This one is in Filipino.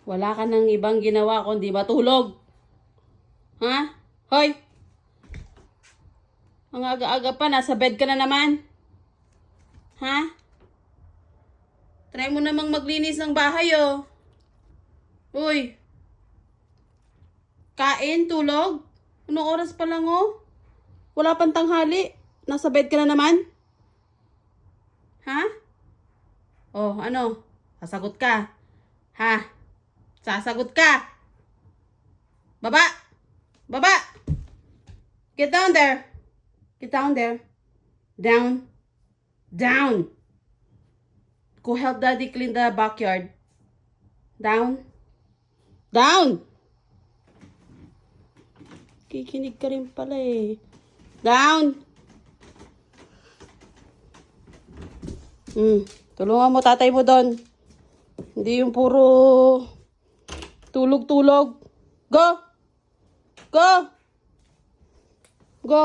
Wala ka nang ibang ginawa kundi matulog. Ha? Hoy! Ang aga-aga pa, nasa bed ka na naman. Ha? Try mo namang maglinis ng bahay, oh. Uy! Kain, tulog? Anong oras pa lang, oh? Wala pang tanghali. Nasa bed ka na naman? Ha? Oh, ano? Sasagot ka. Ha? Sasagot ka. Baba! Baba! Get down there. Get down there. Down. Down. Go help Daddy clean the backyard. Down. Down! Kikinig ka rin pala eh. Down! Tulungan mo tatay mo doon. Hindi yung puro tulog-tulog. Go! Go! Go!